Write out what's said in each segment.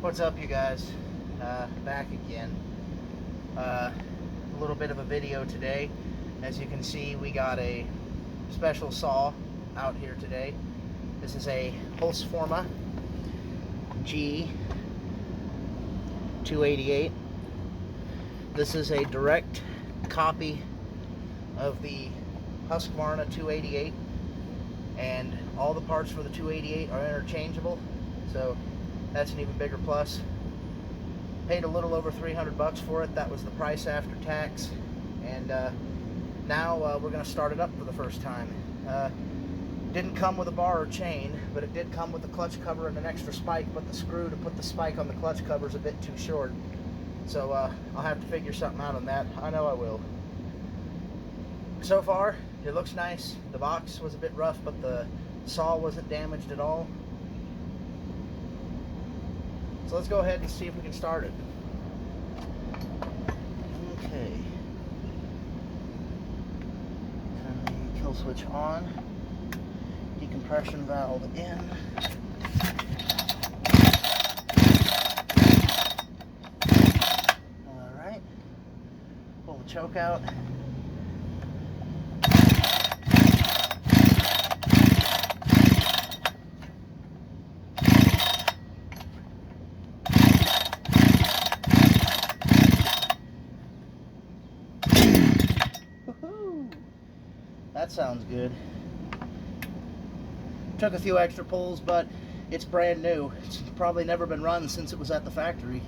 What's up, you guys? Back again. A little bit of a video today. As you can see, we got a special saw out here today. This is a Holzfforma G288. This is a direct copy of the Husqvarna 288, and all the parts for the 288 are interchangeable, so that's an even bigger plus. Paid a little over 300 bucks for it. That was the price after tax, and now we're going to start it up for the first time. Didn't come with a bar or chain, but it did come with the clutch cover and an extra spike, but the screw to put the spike on the clutch cover is a bit too short, so I'll have to figure something out on that. I know I will. So far, it looks nice. The box was a bit rough, but the saw wasn't damaged at all. So let's go ahead and see if we can start it. Okay. Turn the kill switch on. Decompression valve in. Alright. Pull the choke out. That sounds good. Took a few extra pulls, but it's brand new. It's probably never been run since it was at the factory.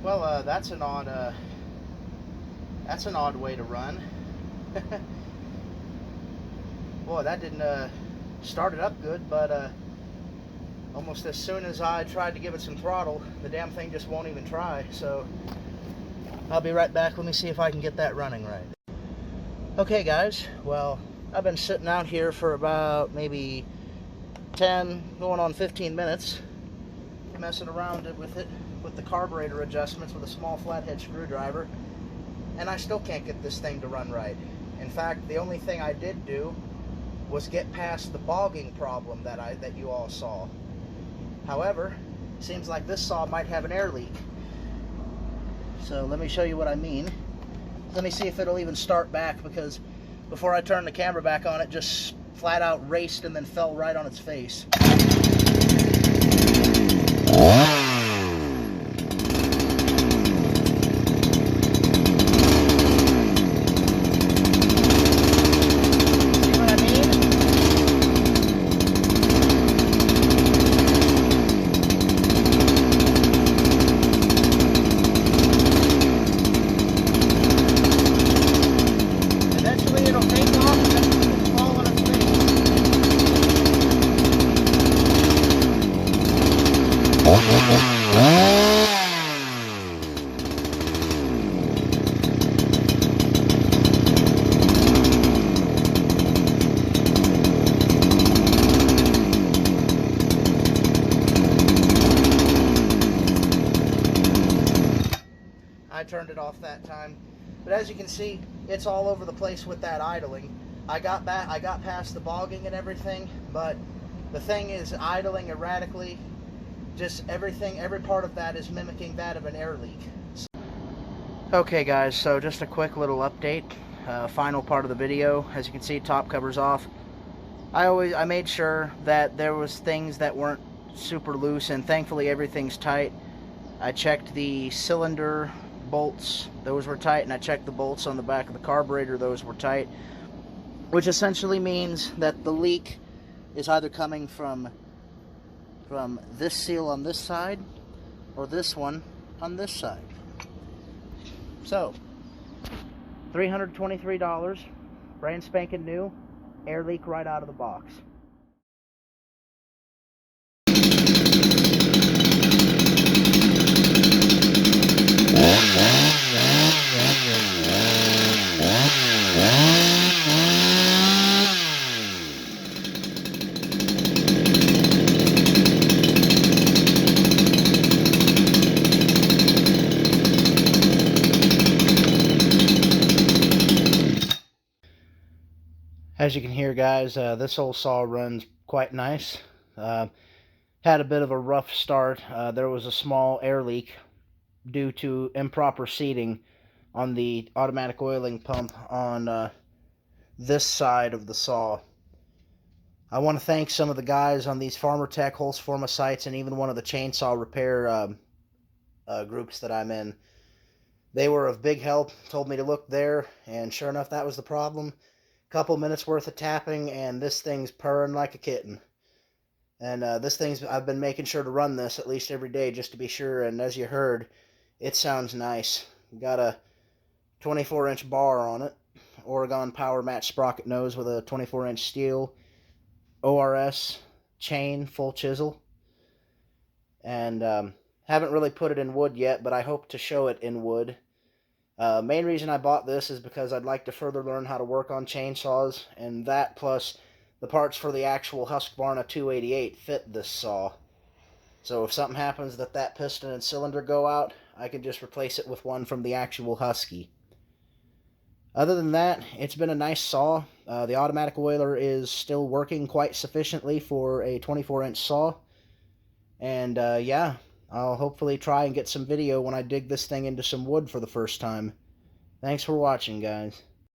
Well, that's an odd way to run. Boy, that didn't start it up good, but almost as soon as I tried to give it some throttle, the damn thing just won't even try. So I'll be right back. Let me see if I can get that running right. Okay, guys. Well, I've been sitting out here for about maybe 10, going on 15 minutes, messing around with it, with the carburetor adjustments with a small flathead screwdriver, and I still can't get this thing to run right. In fact, the only thing I did do was get past the bogging problem that you all saw. However, it seems like this saw might have an air leak. So let me show you what I mean. Let me see if it'll even start back, because before I turned the camera back on, it just flat out raced and then fell right on its face. I turned it off that time, but as you can see, it's all over the place with that idling. I got past the bogging and everything, but the thing is idling erratically. Just every part of that is mimicking that of an air leak. Okay, guys, so just a quick little update. Final part of the video. As you can see, top cover's off. I made sure that there was things that weren't super loose, and thankfully everything's tight. I checked the cylinder bolts, those were tight, and I checked the bolts on the back of the carburetor, those were tight, which essentially means that the leak is either coming from this seal on this side or this one on this side. So $323, brand spanking new, air leak right out of the box. As you can hear, guys, this old saw runs quite nice. Had a bit of a rough start. There was a small air leak due to improper seating on the automatic oiling pump on this side of the saw. I want to thank some of the guys on these Farmertec, Holzfforma sites, and even one of the chainsaw repair groups that I'm in. They were of big help, told me to look there, and sure enough, that was the problem. Couple minutes worth of tapping, and this thing's purring like a kitten. And I've been making sure to run this at least every day just to be sure, and as you heard, it sounds nice. Got a 24-inch bar on it, Oregon Power Match sprocket nose with a 24-inch steel, ORS chain, full chisel, and haven't really put it in wood yet, but I hope to show it in wood. Main reason I bought this is because I'd like to further learn how to work on chainsaws, and that plus the parts for the actual Holzfforma 288 fit this saw. So if something happens that piston and cylinder go out, I can just replace it with one from the actual Husky. Other than that, it's been a nice saw. The automatic oiler is still working quite sufficiently for a 24-inch saw. And yeah, I'll hopefully try and get some video when I dig this thing into some wood for the first time. Thanks for watching, guys.